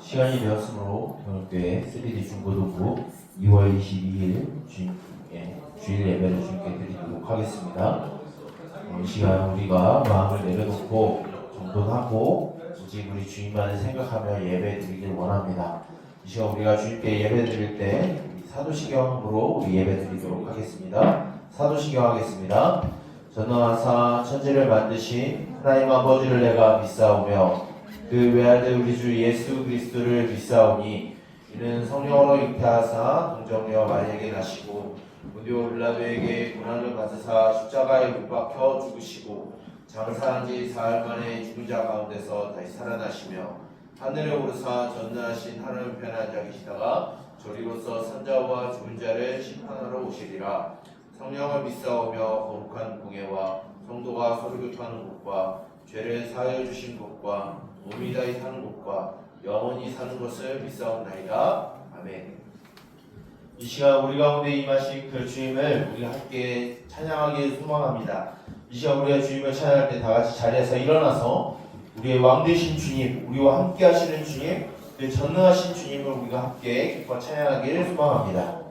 시간이 되었으므로 경력교회 3D 중고등부 2월 22일 주일 예배를 주님께 드리도록 하겠습니다. 이 시간 우리가 마음을 내려놓고 정돈하고 오직 우리 주님만을 생각하며 예배 드리길 원합니다. 이 시간 우리가 주님께 예배 드릴 때 사도시경으로 우리 예배 드리도록 하겠습니다. 사도시경 하겠습니다. 전능하사 천지를 만드신 하나님 아버지를 내가 믿사오며 그 외아들 우리 주 예수 그리스도를 믿사오니 이는 성령으로 잉태하사 동정녀 마리아에게 나시고 본디오 빌라도에게 고난을 받으사 십자가에 못 박혀 죽으시고 장사한 지 사흘 만에 죽은 자 가운데서 다시 살아나시며 하늘에 오르사 전능하신 하늘 우편에 앉아 계시다가 저리로서 산자와 죽은 자를 심판하러 오시리라. 성령을 믿사오며 거룩한 공예와 성도가 서로 교통하는 것과 죄를 사하여 주신 것과 몸이 다히 사는 것과 영원히 사는 것을 믿사옵나이다. 아멘. 이 시간 우리 가운데 임하신 그 주님을 우리가 함께 찬양하기 소망합니다. 이 시간 우리가 주님을 찬양할 때 다같이 자리에서 일어나서 우리의 왕 되신 주님, 우리와 함께 하시는 주님, 그 전능하신 주님을 우리가 함께 기뻐 찬양하기를 소망합니다.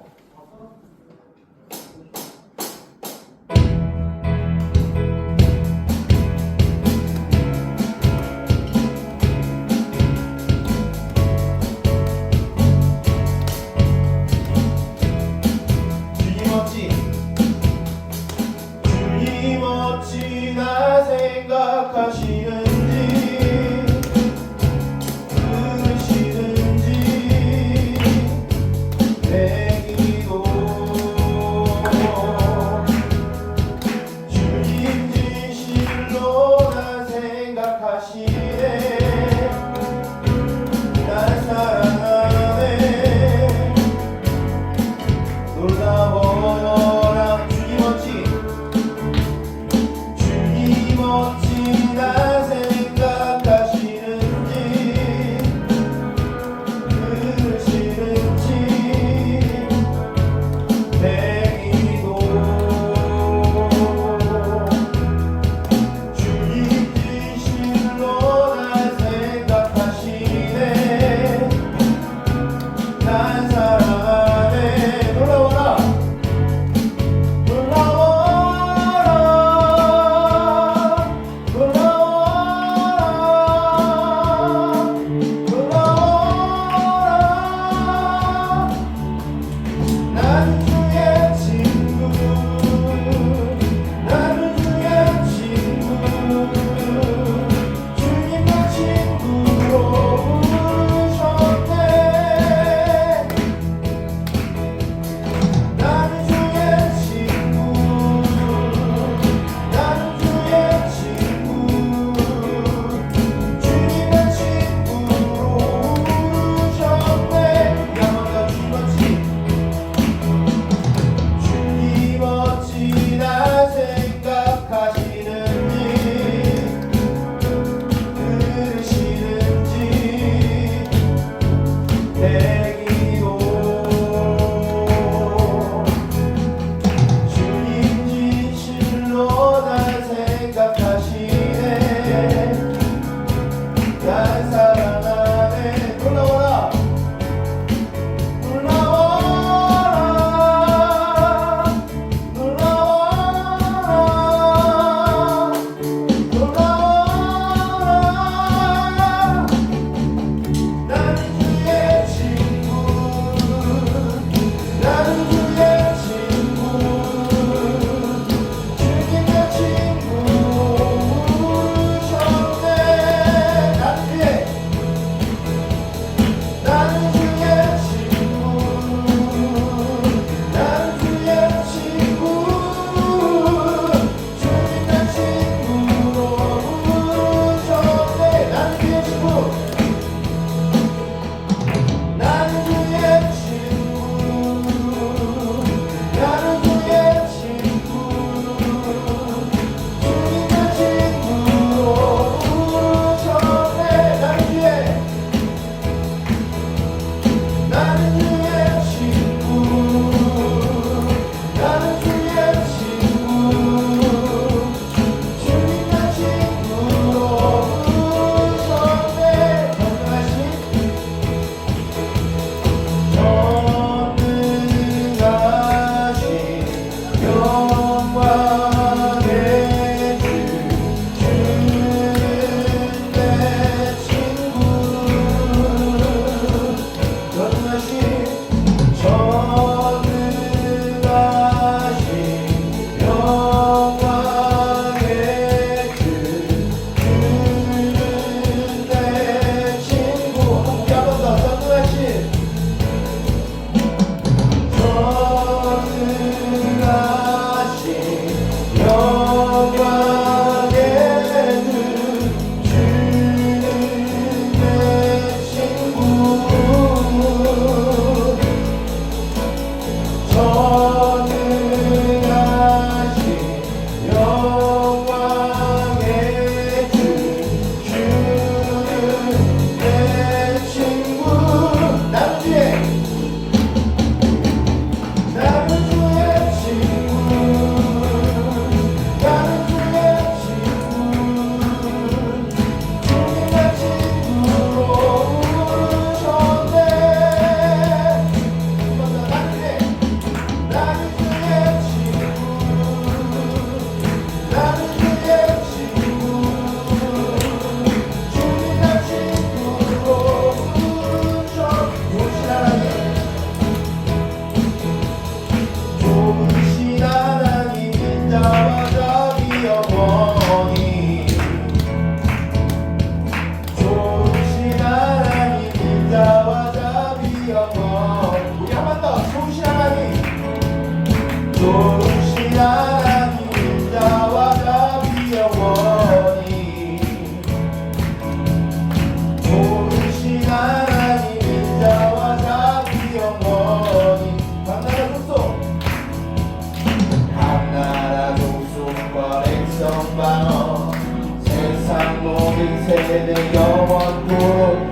생각하시는지 들으시는지 내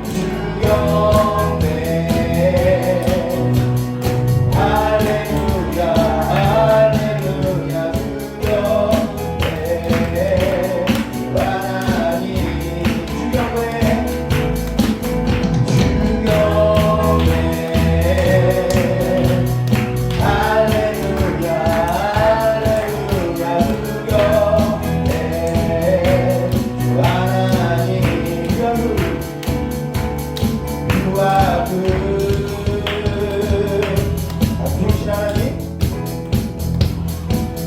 주경배 할렐루야 할렐루야 주경배 하나님 주경배 주경배 할렐루야 할렐루야 주경배 하나님 주와 좋으신 하나님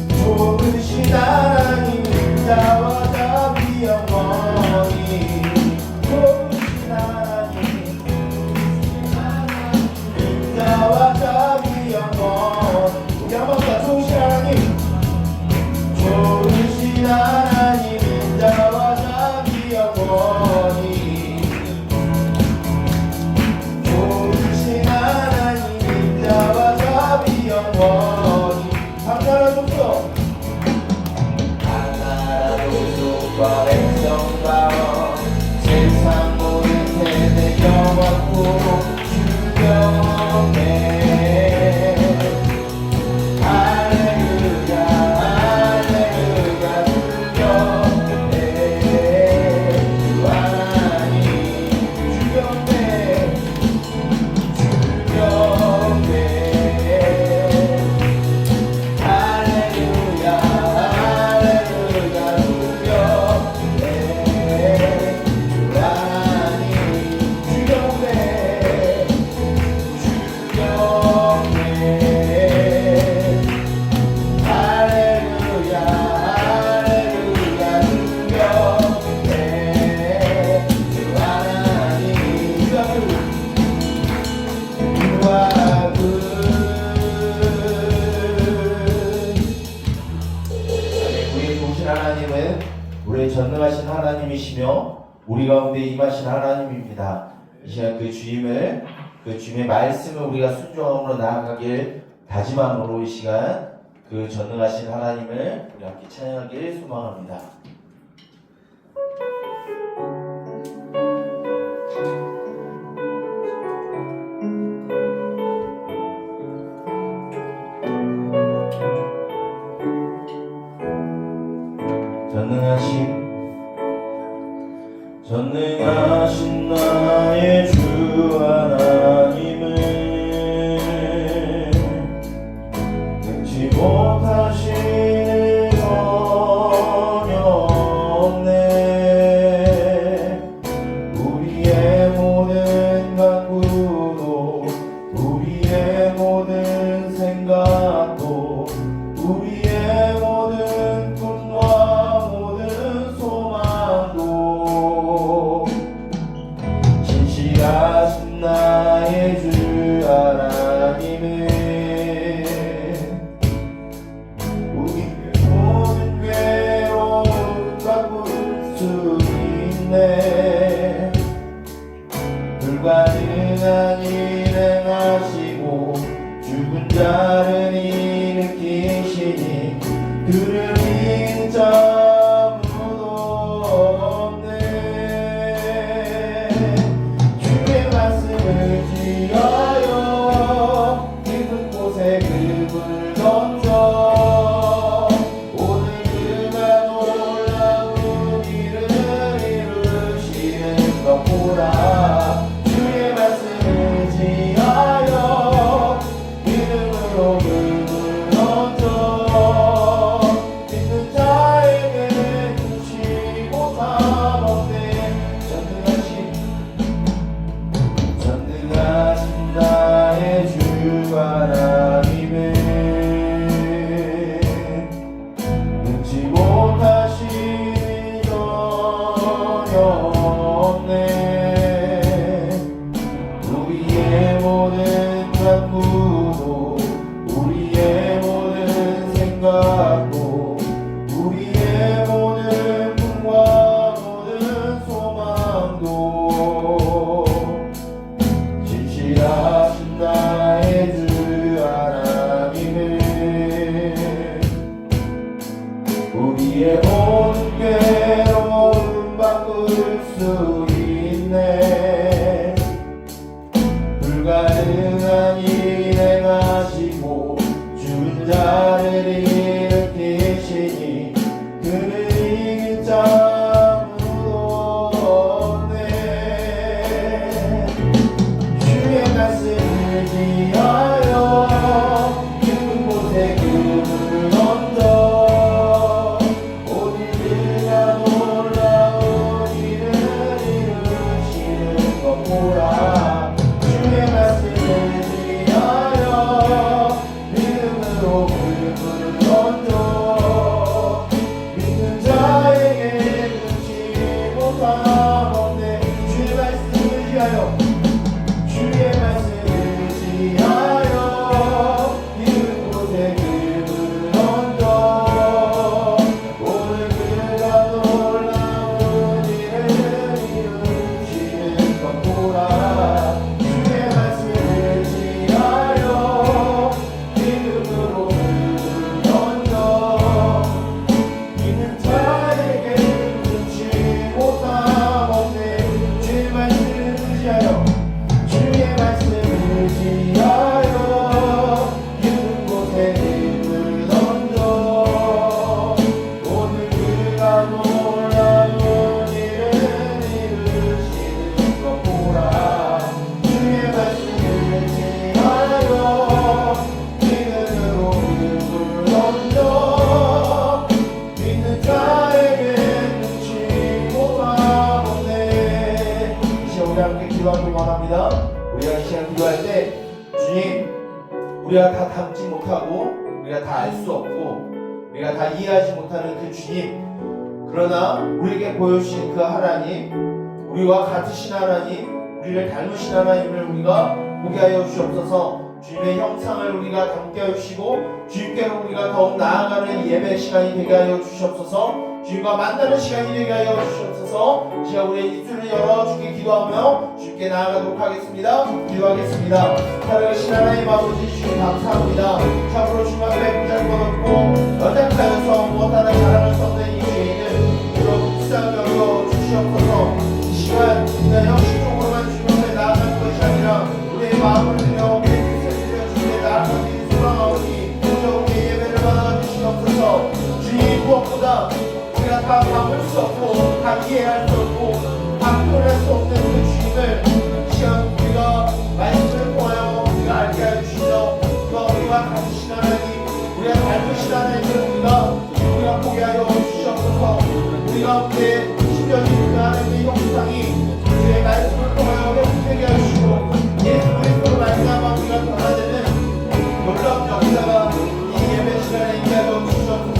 좋으신 하나님 인자와 자비 영원히 좋으신 하나님 인자와 자비 영원히 우리 한번 더 좋으신 하나님 좋으신 하나님 인자와 자비 영원히 좋으신 하나님 인자와 자비 영원히 한나라 족속 한나라 족속과 백성과 세상 모든 세대 영원토록 주경배 할렐루야 할렐루야 주경배 주 하나님 주경배 주경배 할렐루야 할렐루야 주경배 주 하나님 주경배 주경배 할렐루야 할렐루야 주경배 주 하나님 우리 좋으신 하나님은 우리의 전능하신 하나님이시며 우리 가운데 임하신 하나님입니다. 이 시간 그 주임의 말씀을 우리가 순종함으로 나아가길 다짐함으로 이 시간 그 전능하신 하나님을 우리 함께 찬양하길 소망합니다. 전능하신 나의 주 하나님을 능치 못하시는 전혀 없네. 우리의 모든 간구도 우리의 모든 생각도 우리의 모든 꿈과 모든 소망도 신실하신 나의 주 하나님은 우리의 모든 괴로움 바꿀 수 있네. 불가능한 일을 하시고 죽은 자를 일으키시니 그를 이긴 자 아무도 없네. 주의 말씀을 지하여 깊은 곳에 그분을 던져 오늘 그가 놀라운 일을 이루시는 것 보라. 주의 말씀을 지하여 믿음으로 그분을 던져 믿는 자에게 보라. 주의 말씀을 지하여 믿음으로 눈을 던져 믿는 자에게 눈치 못함 없네. 주의 말씀을 지하여 주의 말씀을 지하여 있는 곳에 눈을 던져 오늘 그가 놀라운 일을 이루시는 것 보라. 주의 말씀을 지하여 믿음으로 눈을 던져 믿는 자에게 눈치 못함 없네. 이 시간 우리 함께 기도하기 원합니다. 우리가 이 시간 기도할 때 주님, 우리가 다 담지 못하고 우리가 다 알 수 없고 우리가 다 이해하지 못하는 그 주님, 그러나 우리에게 보여주신 그 하나님, 우리와 같으신 하나님, 우리를 닮으신 하나님을 우리가 보게 하여 주시옵소서. 주님의 형상을 우리가 담게 하여 주시고 주님께로 우리가 더욱 나아가는 예배 시간이 되게 하여 주시옵소서. 주님과 만나는 시간이 되게 하여 주시옵소서. 제가 우리의 입술을 열어 주께 기도하며 주께 나아가도록 하겠습니다. 기도하겠습니다. 살아계신 하나님 아버지, 주님 감사합니다. 참으로 주님 앞에 부잘 것 없고 연약하여서 무엇 하나 자랑할 수 없는 이 죄인을 주로 불쌍히 여겨 주시옵소서. 이 시간 그냥 형식적으로만 주님 앞에 나아가는 것이 아니라 우리의 마음을 들여 우리의 뜻을 들여 주님의 나아가는 소망하오니 우리의 예배를 받아 주시옵소서. 주님, 무엇보다 우리가 다 담을 수 없고 다 이해할 수 없고 다 표현할 수 없는 그 주님을 이 시간 우리가 말씀을 통하여 우리가 알게 하여 주시며 우리와 같으신 하나님, 우리가 닮으신 하나님을 우리가 보게 하여 주시옵소서. 우리 가운데 심령이 그 하나님의 형상이 주의 말씀을 통하여 회복되게 하시고 예수 그리스도로 말미암아 우리가 변화되는 놀라운 역사가 이 예배 시간에 있게 하여 주시옵소서.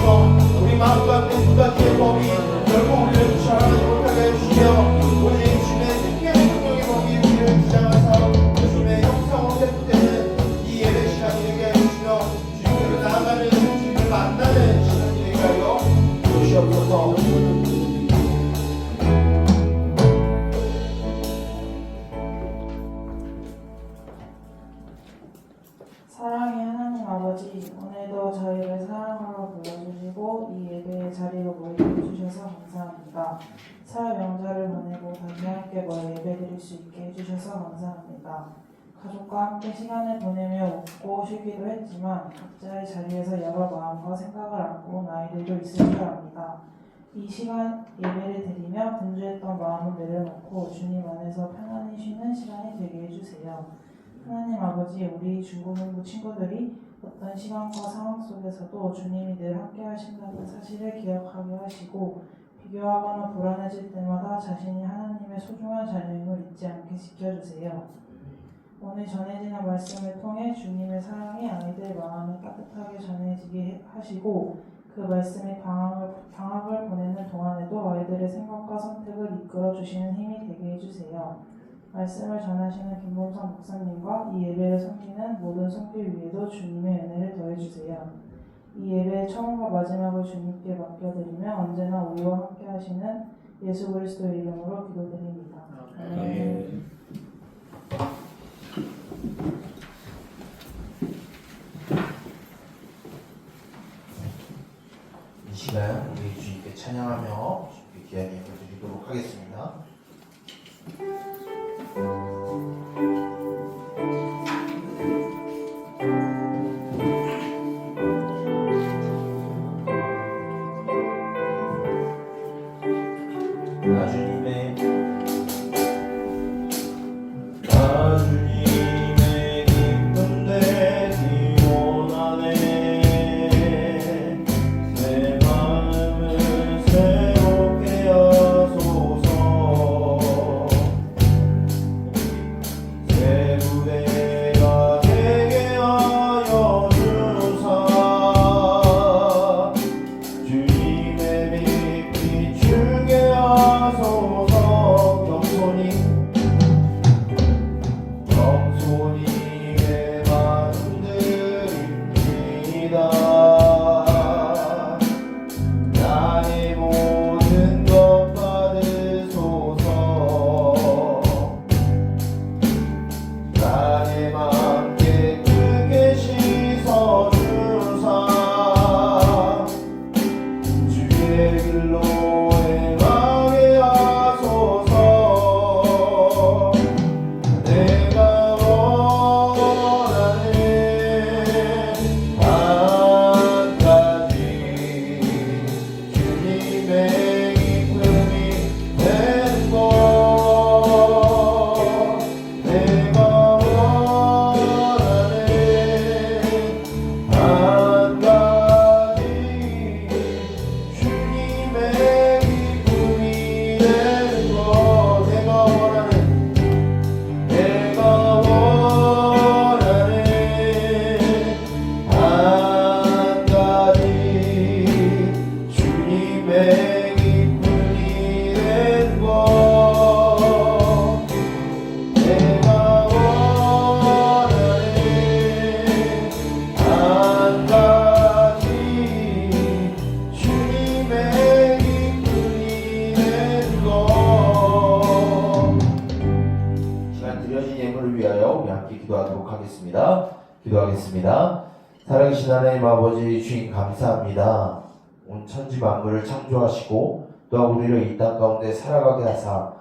우리 마음과 함께 두 가지의 법이 결국 우리를 주장하지 못하게 해주시며 오직 주님의 생명의 능력의 법이 우리를 주장하사 주님의 형상으로 회복되는 이 예배 시간이 되게 해주시며 주님께로 나아가는 주님을 만나는 시간이 되게 하여 주시옵소서. 사랑의 하나님 아버지, 오늘도 저희를 사랑으로 불러주시고 이 예배의 자리로 모이게 해주셔서 감사합니다. 설 명절을 보내고 다시 함께 모여 예배드릴 수 있게 해주셔서 감사합니다. 가족과 함께 시간을 보내며 웃고 쉬기도 했지만 각자의 자리에서 여러 마음과 생각을 안고 온 아이들도 있을 줄 압니다. 이 시간 예배를 드리며 분주했던 마음을 내려놓고 주님 안에서 편안히 쉬는 시간이 되게 해주세요. 하나님 아버지, 우리 중고등부 친구들이 어떤 시간과 상황 속에서도 주님이 늘 함께 하신다는 사실을 기억하게 하시고 비교하거나 불안해질 때마다 자신이 하나님의 소중한 자녀임을 잊지 않게 지켜주세요. 오늘 전해지는 말씀을 통해 주님의 사랑이 아이들 마음에 따뜻하게 전해지게 하시고 그 말씀이 방학을 보내는 동안에도 아이들의 생각과 선택을 이끌어 주시는 힘이 되게 해주세요. 말씀을 전하시는 김범선 목사님과 이 예배를 섬기는 모든 성길 위에도 주님의 은혜를 더해주세요. 이 예배의 처음과 마지막을 주님께 맡겨드리며 언제나 우리와 함께 하시는 예수 그리스도의 이름으로 기도드립니다. 아멘. 이 시간 우리 주님께 찬양하며 주님께 귀한 예배를 드리도록 하겠습니다. 드려진 예물을 위하여 우리 함께 기도하도록 하겠습니다. 기도하겠습니다. 살아계신 하나님 아버지 주님 감사합니다. 온 천지 만물을 창조하시고 또한 우리를 이 땅 가운데 살아가게 하사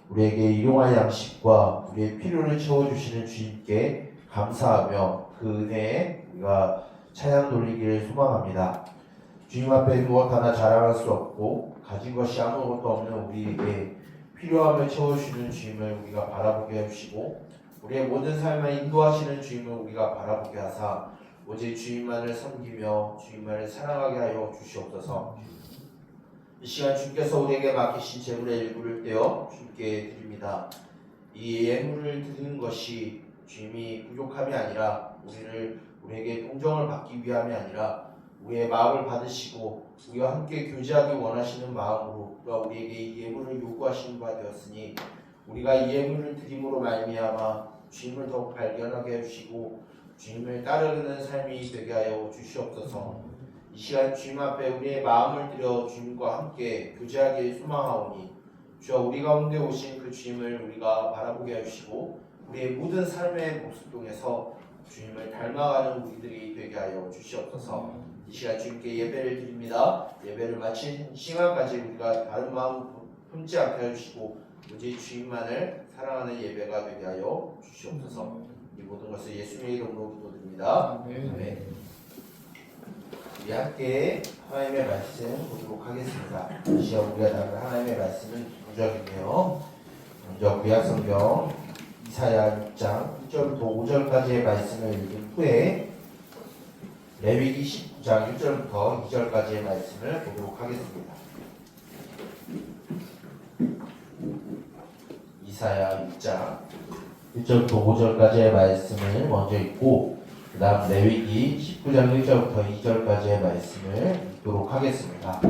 우리에게 일용할 양식과 우리의 필요를 채워주시는 주님께 감사하며 그 은혜에 우리가 찬양 돌리기를 소망합니다. 주님 앞에 무엇 하나 자랑할 수 없고 가진 것이 아무것도 없는 우리에게 필요함을 채워주시는 주님을 우리가 바라보게 해주시고 우리의 모든 삶을 인도하시는 주님을 우리가 바라보게 하사 오직 주님만을 섬기며 주님만을 사랑하게 하여 주시옵소서. 이 시간 주님께서 우리에게 맡기신 재물의 일부를 떼어 주님께 드립니다. 이 예물을 드리는 것이 주님이 부족함이 아니라 우리에게 동정을 받기 위함이 아니라 우리의 마음을 받으시고 우리와 함께 교제하기 원하시는 마음으로 우리에게 이 예물을 요구하시는 바 되었으니 우리가 이 예물을 드림으로 말미암아 주님을 더욱 발견하게 해주시고 주님을 따르는 삶이 되게 하여 주시옵소서. 이 시간 주님 앞에 우리의 마음을 들여 주님과 함께 교제하길 소망하오니 주여 우리 가운데 오신 그 주님을 우리가 바라보게 해주시고 우리의 모든 삶의 모습동에서 주님을 닮아가는 우리들이 되게 하여 주시옵소서. 이 시간 주님께 예배를 드립니다. 예배를 마친 시간까지 우리가 다른 마음 품지 않게 해주시고 오직 주님만을 사랑하는 예배가 되게 하여 주시옵소서. 이 모든 것을 예수님의 이름으로 기도드립니다. 아멘. 우리 함께 하나님의 말씀 보도록 하겠습니다. 이 시간 우리가 나눌 하나님의 말씀은 구절인데요. 먼저 구약성경 이사야 6장 1절부터 5절까지의 말씀을 읽은 후에 레위기 19장 1절부터 2절까지의 말씀을 보도록 하겠습니다. 이사야 6장 1절부터 5절까지의 말씀을 먼저 읽고 그 다음 레위기 19장 1절부터 2절까지의 말씀을 읽도록 하겠습니다.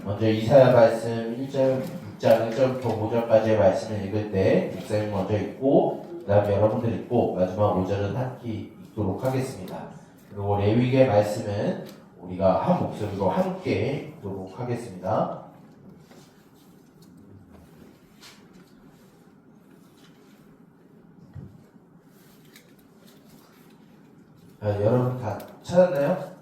먼저 이사야 말씀 6장 1절부터 5절까지의 말씀을 읽을 때 목사님 먼저 읽고 그 다음 여러분들 읽고 마지막 5절은 함께 읽도록 하겠습니다. 그리고 레위기의 말씀은 우리가 한 목소리로 함께 읽도록 하겠습니다. 여러분 다 찾았나요?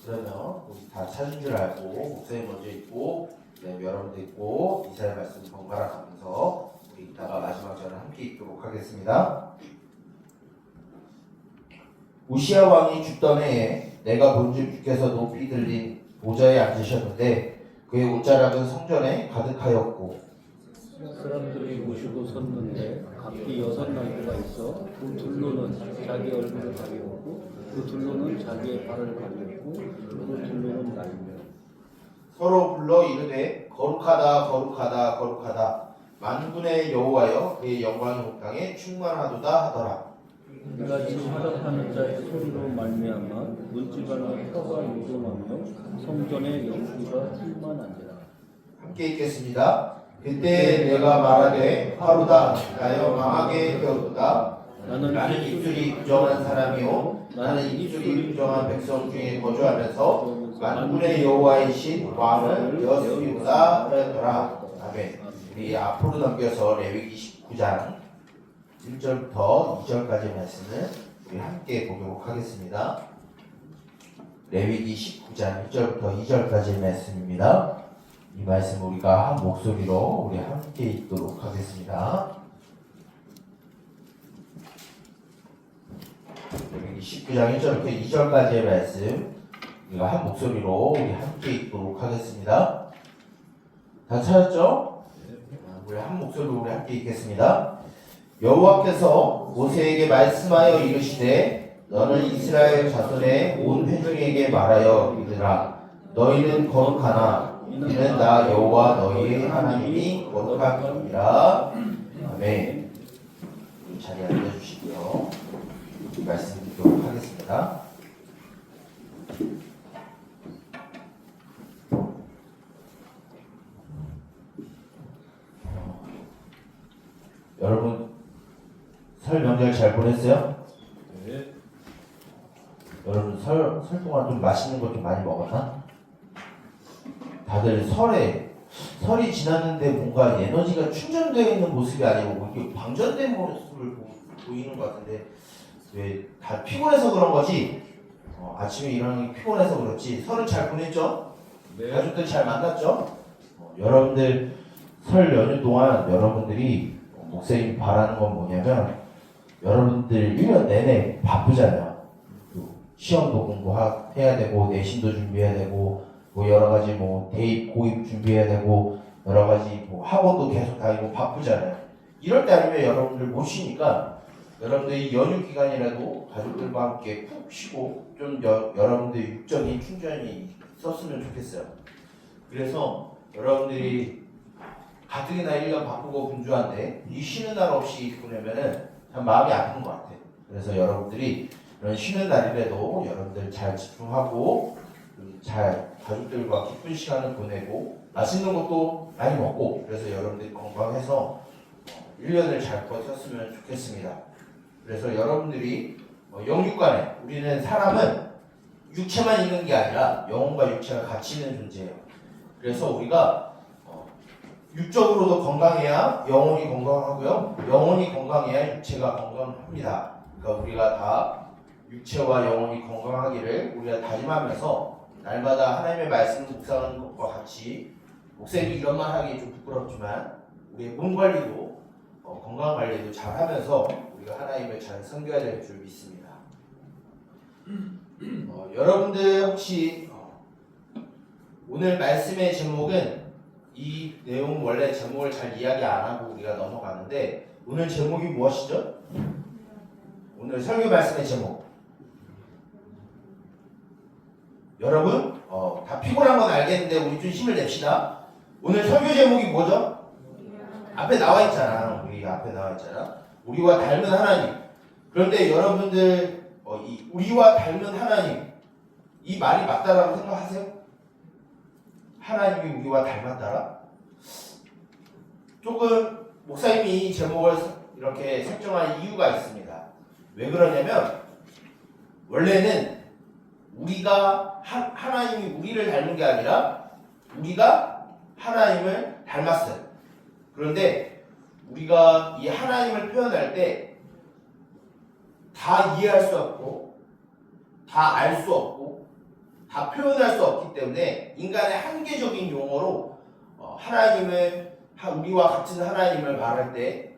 그러면 우리 다 찾은 줄 알고 목사님 먼저 읽고 여러분도 읽고 이사야 말씀 번갈아 가면서 우리 이따가 마지막 절을 함께 읽도록 하겠습니다. 우시야 왕이 죽던 해에 내가 본즉 주께서 높이 들린 보좌에 앉으셨는데 그의 옷자락은 성전에 가득하였고 사람들이 모시고 섰는데 각기 6나무가 있어 그 둘로는 자기 얼굴을 가리웠고 그 둘로는 자기의 발을 가리웠고 그 둘로는 날며 서로 불러 이르되 거룩하다 거룩하다 거룩하다 만군의 여호와여 그의 영광이 온 땅에 충만하도다 하더라. 이같이 화답하는 자의 소리로 말미암아 문지방의 혀가 요동하며 성전의 연기가 충만한지라. 함께 읽겠습니다. 그때 내가 말하되 하루다 나여 망하게 되었도다. 나는 입술이 부정한 사람이요 나는 입술이 부정한 백성 중에 거주하면서 만군의 여호와이신 왕을 되었으리로다 하였더라. 아멘. 우리 앞으로 넘겨서 레위기 19장 1절부터 2절까지 말씀을 우리 함께 보도록 하겠습니다. 레위기 19장 1절부터 2절까지 말씀입니다. 이 말씀 우리가 한 목소리로 우리 함께 읽도록 하겠습니다. 레위기 19장 1절부터 2절까지의 말씀 우리가 한 목소리로 우리 함께 읽도록 하겠습니다. 다 찾았죠? 우리 한 목소리로 우리 함께 읽겠습니다. 여호와께서 모세에게 말씀하여 이르시되 너는 이스라엘 자손의 온 회중에게 말하여 이르라. 너희는 거룩하나 이는 나 여호와 너희의 하나님이 거룩한 것이라. 아멘. 자리에 앉아주시고요. 말씀 듣도록 하겠습니다. 여러분 설 명절 잘 보냈어요? 네. 여러분 설 동안 좀 맛있는 것 좀 많이 먹었나? 다들 설에 설이 지났는데 뭔가 에너지가 충전되어 있는 모습이 아니고 이게 방전된 모습을 보이는 것 같은데 왜 다 피곤해서 그런 거지? 아침에 일어나기 피곤해서 그렇지. 설은 잘 보냈죠? 네. 가족들 잘 만났죠? 여러분들 설 연휴 동안 여러분들이 목사님이 바라는 건 뭐냐면 여러분들 1년 내내 바쁘잖아요. 또 시험도 공부해야 되고 내신도 준비해야 되고 뭐 여러 가지 뭐 대입 고입 준비해야 되고 여러 가지 뭐 학원도 계속 다니고 바쁘잖아요. 이럴 때 아니면 여러분들 못 쉬니까 여러분들이 연휴 기간이라도 가족들과 함께 푹 쉬고 좀 여러분들의 육적인 충전이 있었으면 좋겠어요. 그래서 여러분들이 가뜩이나 1년 바쁘고 분주한데 이 쉬는 날 없이 보내면은 참 마음이 아픈 것 같아요. 그래서 여러분들이 이런 쉬는 날이라도 여러분들 잘 집중하고 잘 가족들과 기쁜 시간을 보내고 맛있는 것도 많이 먹고 그래서 여러분들이 건강해서 1년을 잘 버텼으면 좋겠습니다. 그래서 여러분들이 영육간에 우리는 사람은 육체만 있는 게 아니라 영혼과 육체가 같이 있는 존재예요. 그래서 우리가 육적으로도 건강해야 영혼이 건강하고요. 영혼이 건강해야 육체가 건강합니다. 그러니까 우리가 다 육체와 영혼이 건강하기를 우리가 다짐하면서 날마다 하나님의 말씀을 묵상하는 것과 같이 목사님이 이런 말 하기 좀 부끄럽지만 우리의 몸 관리도 건강 관리도 잘 하면서 우리가 하나님을 잘 섬겨야 될 줄 믿습니다. 여러분들 혹시 오늘 말씀의 제목은 이 내용 원래 제목을 잘 이야기 안 하고 우리가 넘어가는데 오늘 제목이 무엇이죠? 오늘 설교 말씀의 제목 여러분 다 피곤한 건 알겠는데 우리 좀 힘을 냅시다. 오늘 설교 제목이 뭐죠? 앞에 나와 있잖아. 우리 앞에 나와 있잖아. 우리와 닮은 하나님. 그런데 여러분들 이 우리와 닮은 하나님 이 말이 맞다라고 생각하세요? 하나님이 우리와 닮았다라? 조금 목사님이 이 제목을 이렇게 설정한 이유가 있습니다. 왜 그러냐면 원래는 우리가 하나님이 우리를 닮은 게 아니라 우리가 하나님을 닮았어요. 그런데 우리가 이 하나님을 표현할 때 다 이해할 수 없고 다 알 수 없고 다 표현할 수 없기 때문에 인간의 한계적인 용어로 하나님을 우리와 같은 하나님을 말할 때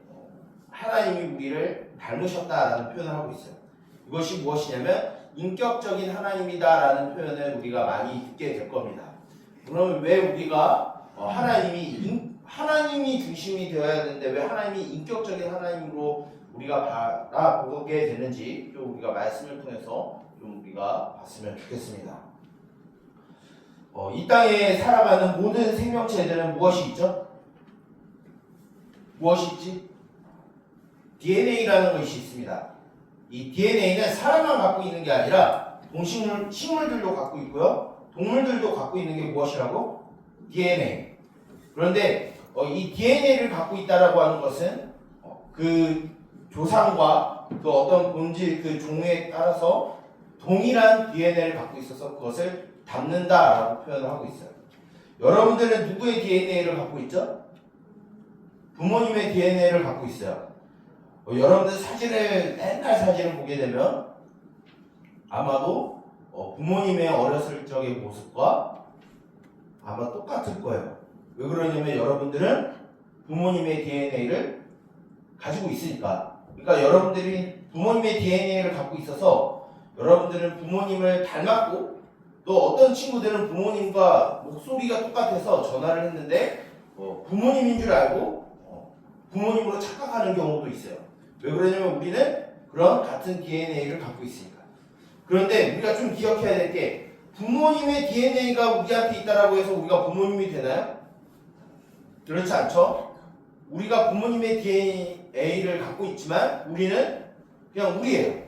하나님이 우리를 닮으셨다라는 표현을 하고 있어요. 이것이 무엇이냐면 인격적인 하나님이다라는 표현을 우리가 많이 듣게 될 겁니다. 그러면 왜 우리가 하나님이 중심이 되어야 되는데 왜 하나님이 인격적인 하나님으로 우리가 바라보게 되는지 좀 우리가 말씀을 통해서 좀 우리가 봤으면 좋겠습니다. 이 땅에 살아가는 모든 생명체들은 무엇이 있죠? 무엇이 있지? DNA라는 것이 있습니다. 이 DNA는 사람만 갖고 있는 게 아니라 식물들도 갖고 있고요. 동물들도 갖고 있는 게 무엇이라고? DNA. 그런데 이 DNA를 갖고 있다라고 하는 것은 그 조상과 그 어떤 본질 그 종에 따라서 동일한 DNA를 갖고 있어서 그것을 담는다라고 표현을 하고 있어요. 여러분들은 누구의 DNA를 갖고 있죠? 부모님의 DNA를 갖고 있어요. 여러분들 옛날 사진을 보게 되면 아마도 부모님의 어렸을 적의 모습과 아마 똑같을 거예요. 왜 그러냐면 여러분들은 부모님의 DNA를 가지고 있으니까. 그러니까 여러분들이 부모님의 DNA를 갖고 있어서 여러분들은 부모님을 닮았고 또 어떤 친구들은 부모님과 목소리가 똑같아서 전화를 했는데 부모님인 줄 알고 부모님으로 착각하는 경우도 있어요. 왜 그러냐면 우리는 그런 같은 DNA를 갖고 있으니까. 그런데 우리가 좀 기억해야 될 게 부모님의 DNA가 우리한테 있다라고 해서 우리가 부모님이 되나요? 그렇지 않죠? 우리가 부모님의 DNA를 갖고 있지만 우리는 그냥 우리예요.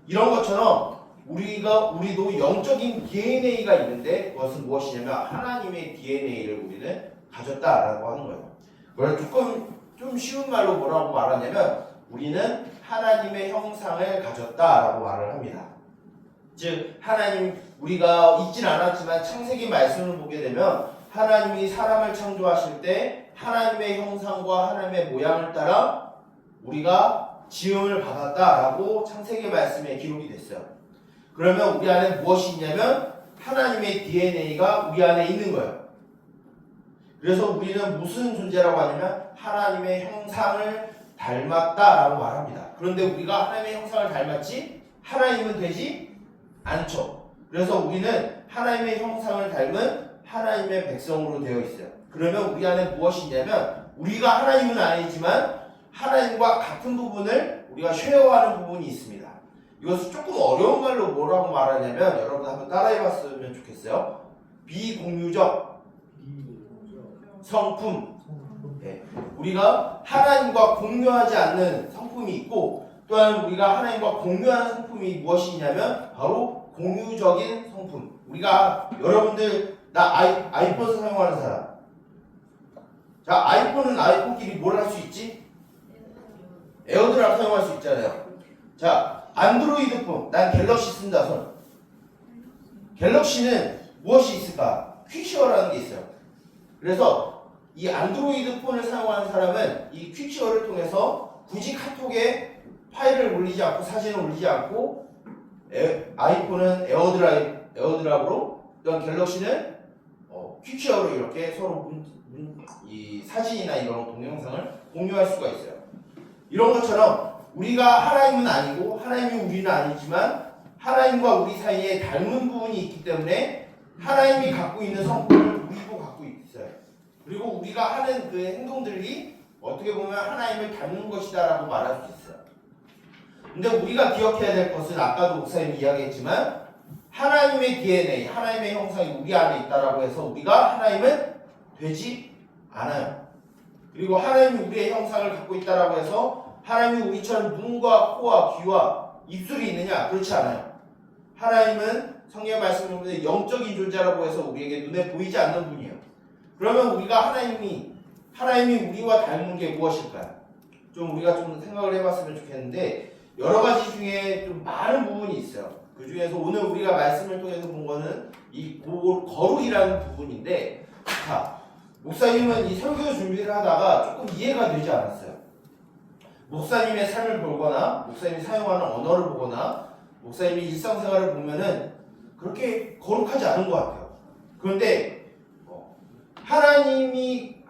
이런 것처럼 우리도 영적인 DNA가 있는데 그것은 무엇이냐면 하나님의 DNA를 우리는 가졌다라고 하는 거예요. 그래서 좀 쉬운 말로 뭐라고 말하냐면 우리는 하나님의 형상을 가졌다라고 말을 합니다. 즉 하나님 우리가 있진 않았지만 창세기 말씀을 보게 되면 하나님이 사람을 창조하실 때 하나님의 형상과 하나님의 모양을 따라 우리가 지음을 받았다라고 창세기 말씀에 기록이 됐어요. 그러면 우리 안에 무엇이 있냐면 하나님의 DNA가 우리 안에 있는 거예요. 그래서 우리는 무슨 존재라고 하냐면 하나님의 형상을 닮았다라고 말합니다. 그런데 우리가 하나님의 형상을 닮았지 하나님은 되지 않죠. 그래서 우리는 하나님의 형상을 닮은 하나님의 백성으로 되어 있어요. 그러면 우리 안에 무엇이 있냐면 우리가 하나님은 아니지만 하나님과 같은 부분을 우리가 쉐어하는 부분이 있습니다. 이것을 조금 어려운 말로 뭐라고 말하냐면 여러분 한번 따라해봤으면 좋겠어요. 비공유적 성품. 네. 우리가 하나님과 공유하지 않는 성품이 있고 또한 우리가 하나님과 공유하는 성품이 무엇이 있냐면 바로 공유적인 성품. 우리가 여러분들 나 아이폰 사용하는 사람. 자, 아이폰은 아이폰끼리 뭘 할 수 있지? 에어드랍 사용할 수 있잖아요. 자, 안드로이드 폰. 난 갤럭시 쓴다 손. 갤럭시는 무엇이 있을까? 퀵쉐어라는 게 있어요. 그래서 이 안드로이드 폰을 사용하는 사람은 이 퀵쉐어를 통해서 굳이 카톡에 파일을 올리지 않고 사진을 올리지 않고 아이폰은 에어드랍으로 또한 갤럭시는 퀵쉐어로 이렇게 서로 이 사진이나 이런 동영상을 공유할 수가 있어요. 이런 것처럼 우리가 하나님은 아니고 하나님이 우리는 아니지만 하나님과 우리 사이에 닮은 부분이 있기 때문에 하나님이 갖고 있는 성품을 우리도 갖고 있어요. 그리고 우리가 하는 그 행동들이 어떻게 보면 하나님을 닮는 것이다라고 말할 수 있어요. 근데 우리가 기억해야 될 것은 아까도 목사님이 이야기했지만 하나님의 DNA, 하나님의 형상이 우리 안에 있다라고 해서 우리가 하나님은 되지 않아요. 그리고 하나님이 우리의 형상을 갖고 있다라고 해서 하나님이 우리처럼 눈과 코와 귀와 입술이 있느냐? 그렇지 않아요. 하나님은 성경 말씀을 보면 영적인 존재라고 해서 우리에게 눈에 보이지 않는 분이에요. 그러면 우리가 하나님이 우리와 닮은 게 무엇일까요? 좀 우리가 좀 생각을 해봤으면 좋겠는데 여러 가지 중에 좀 많은 부분이 있어요. 그 중에서 오늘 우리가 말씀을 통해서 본 거는 이 거룩이라는 부분인데, 자, 목사님은 이 설교 준비를 하다가 조금 이해가 되지 않았어요. 목사님의 삶을 보거나 목사님이 사용하는 언어를 보거나 목사님이 일상생활을 보면은 그렇게 거룩하지 않은 것 같아요. 그런데 하나님이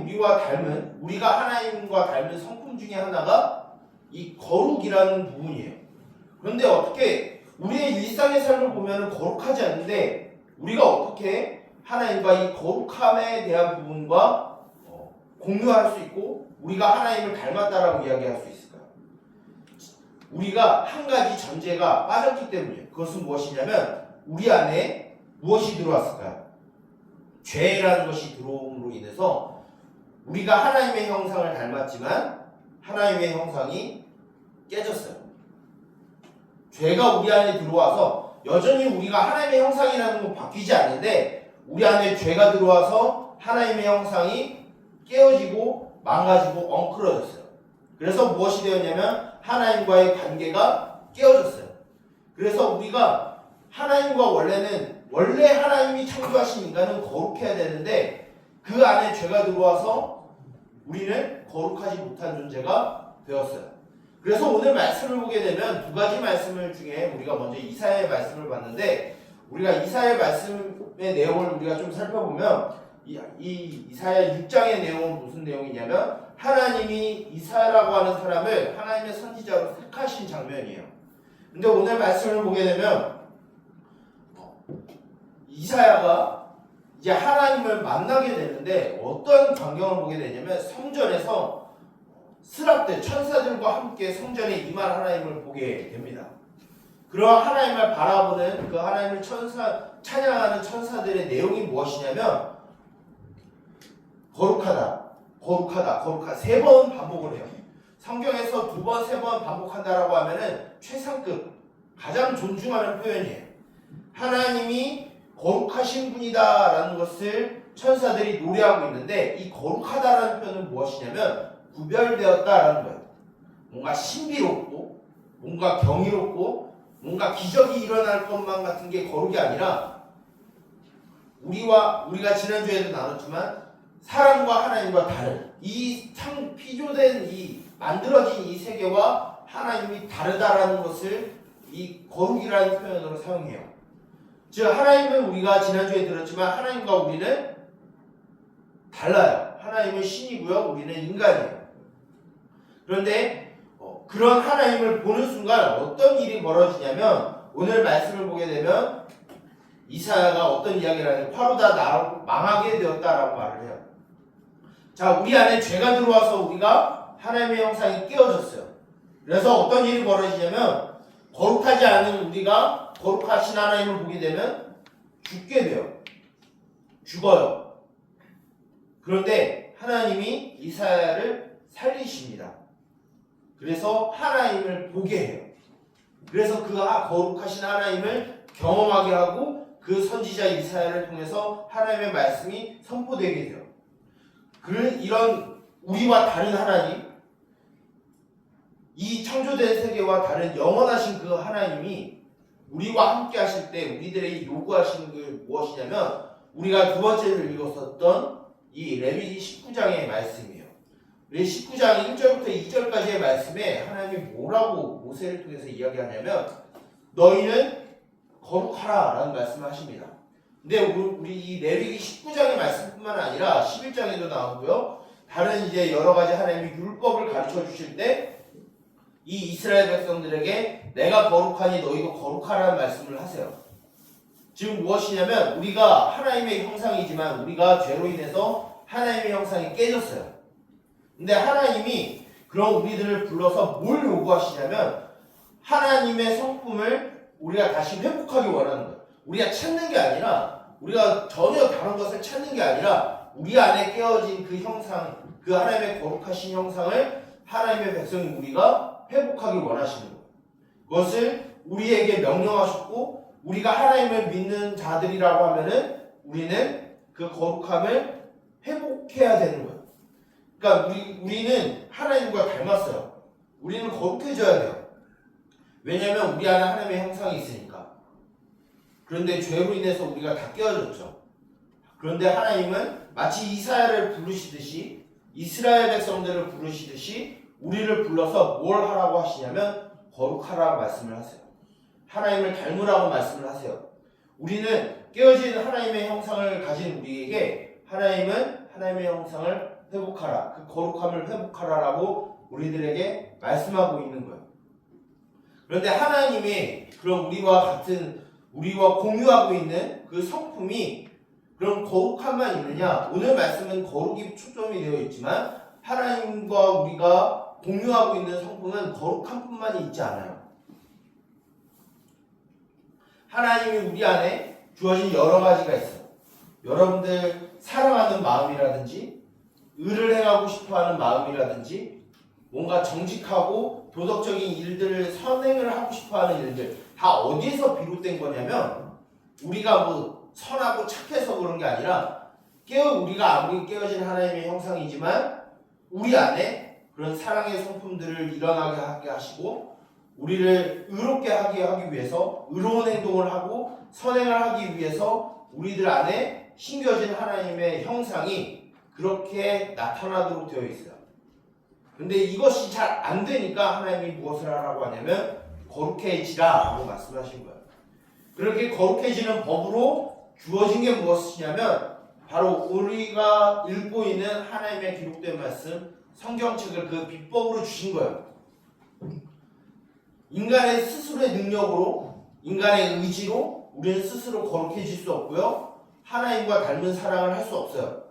우리가 하나님과 닮은 성품 중에 하나가 이 거룩이라는 부분이에요. 그런데 어떻게 우리의 일상의 삶을 보면은 거룩하지 않은데 우리가 어떻게 하나님과 이 거룩함에 대한 부분과 공유할 수 있고 우리가 하나님을 닮았다라고 이야기할 수 있을까요? 우리가 한 가지 전제가 빠졌기 때문이에요. 그것은 무엇이냐면 우리 안에 무엇이 들어왔을까요? 죄라는 것이 들어옴으로 인해서 우리가 하나님의 형상을 닮았지만 하나님의 형상이 깨졌어요. 죄가 우리 안에 들어와서 여전히 우리가 하나님의 형상이라는 건 바뀌지 않는데 우리 안에 죄가 들어와서 하나님의 형상이 깨어지고 망가지고 엉클어졌어요. 그래서 무엇이 되었냐면 하나님과의 관계가 깨어졌어요. 그래서 우리가 하나님과 원래 하나님이 창조하신 인간은 거룩해야 되는데 그 안에 죄가 들어와서 우리는 거룩하지 못한 존재가 되었어요. 그래서 오늘 말씀을 보게 되면 두 가지 말씀을 중에 우리가 먼저 이사야의 말씀을 봤는데 우리가 이사야의 말씀의 내용을 우리가 좀 살펴보면 이 이사야 6장의 내용은 무슨 내용이냐면 하나님이 이사야라고 하는 사람을 하나님의 선지자로 택하신 장면이에요. 근데 오늘 말씀을 보게 되면 이사야가 이제 하나님을 만나게 되는데 어떤 광경을 보게 되냐면 성전에서 스랍들 천사들과 함께 성전에 임할 하나님을 보게 됩니다. 그러한 하나님을 바라보는 그 하나님을 찬양하는 천사들의 내용이 무엇이냐면 거룩하다, 거룩하다, 거룩하다 3번 반복을 해요. 성경에서 2번, 3번 반복한다라고 하면은 최상급, 가장 존중하는 표현이에요. 하나님이 거룩하신 분이다라는 것을 천사들이 노래하고 있는데 이 거룩하다라는 표현은 무엇이냐면 구별되었다라는 거예요. 뭔가 신비롭고 뭔가 경이롭고 뭔가 기적이 일어날 것만 같은 게 거룩이 아니라 우리가 지난주에도 나눴지만 사람과 하나님과 다른 이 피조된 이 만들어진 이 세계와 하나님이 다르다라는 것을 이 거룩이라는 표현으로 사용해요. 즉 하나님은 우리가 지난주에 들었지만 하나님과 우리는 달라요. 하나님은 신이고요. 우리는 인간이에요. 그런데 그런 하나님을 보는 순간 어떤 일이 벌어지냐면 오늘 말씀을 보게 되면 이사야가 어떤 이야기를 하냐면 바로 다 나라고 망하게 되었다라고 말을 해요. 자, 우리 안에 죄가 들어와서 우리가 하나님의 형상이 깨어졌어요. 그래서 어떤 일이 벌어지냐면 거룩하지 않은 우리가 거룩하신 하나님을 보게 되면 죽게 돼요. 죽어요. 그런데 하나님이 이사야를 살리십니다. 그래서 하나님을 보게 해요. 그래서 그 거룩하신 하나님을 경험하게 하고 그 선지자 이사야를 통해서 하나님의 말씀이 선포되게 돼요. 이런 우리와 다른 하나님, 이 창조된 세계와 다른 영원하신 그 하나님이 우리와 함께 하실 때 우리들에게 요구하시는 게 무엇이냐면 우리가 두 번째로 읽었었던 이 레위기 19장의 말씀이에요. 우리 19장 1절부터 2절까지의 말씀에 하나님이 뭐라고 모세를 통해서 이야기하냐면 너희는 거룩하라 라는 말씀을 하십니다. 근데 우리 이 레위기 19장의 말씀뿐만 아니라 11장에도 나오고요. 다른 이제 여러 가지 하나님의 율법을 가르쳐 주실 때 이 이스라엘 백성들에게 내가 거룩하니 너희도 거룩하라는 말씀을 하세요. 지금 무엇이냐면 우리가 하나님의 형상이지만 우리가 죄로 인해서 하나님의 형상이 깨졌어요. 근데 하나님이 그런 우리들을 불러서 뭘 요구하시냐면 하나님의 성품을 우리가 다시 회복하기 원하는 거예요. 우리가 찾는 게 아니라 우리가 전혀 다른 것을 찾는 게 아니라 우리 안에 깨어진 그 형상, 그 하나님의 거룩하신 형상을 하나님의 백성인 우리가 회복하기 원하시는 거예요. 그것을 우리에게 명령하셨고 우리가 하나님을 믿는 자들이라고 하면은 우리는 그 거룩함을 회복해야 되는 거예요. 그러니까 우리는 하나님과 닮았어요. 우리는 거룩해져야 돼요. 왜냐하면 우리 안에 하나님의 형상이 있으니까. 그런데 죄로 인해서 우리가 다 깨어졌죠. 그런데 하나님은 마치 이사야를 부르시듯이 이스라엘 백성들을 부르시듯이 우리를 불러서 뭘 하라고 하시냐면 거룩하라고 말씀을 하세요. 하나님을 닮으라고 말씀을 하세요. 우리는 깨어진 하나님의 형상을 가진 우리에게 하나님은 하나님의 형상을 회복하라, 그 거룩함을 회복하라라고 우리들에게 말씀하고 있는 거예요. 그런데 하나님이 그런 우리와 공유하고 있는 그 성품이 그런 거룩함만 있느냐? 오늘 말씀은 거룩이 초점이 되어 있지만 하나님과 우리가 공유하고 있는 성품은 거룩함뿐만이 있지 않아요. 하나님이 우리 안에 주어진 여러 가지가 있어요. 여러분들 사랑하는 마음이라든지 의를 행하고 싶어하는 마음이라든지 뭔가 정직하고 도덕적인 일들을 선행을 하고 싶어하는 일들 다 어디에서 비롯된 거냐면 우리가 뭐 선하고 착해서 그런 게 아니라 우리가 아무리 깨어진 하나님의 형상이지만 우리 안에 그런 사랑의 성품들을 일어나게 하게 하시고 우리를 의롭게 하기 위해서 의로운 행동을 하고 선행을 하기 위해서 우리들 안에 심겨진 하나님의 형상이 그렇게 나타나도록 되어 있어요. 근데 이것이 잘 안 되니까 하나님이 무엇을 하라고 하냐면 거룩해지라 라고 말씀하신 거예요. 그렇게 거룩해지는 법으로 주어진 게 무엇이냐면 바로 우리가 읽고 있는 하나님의 기록된 말씀 성경책을 그 비법으로 주신 거예요. 인간의 스스로의 능력으로 인간의 의지로 우리는 스스로 거룩해질 수 없고요. 하나님과 닮은 사랑을 할 수 없어요.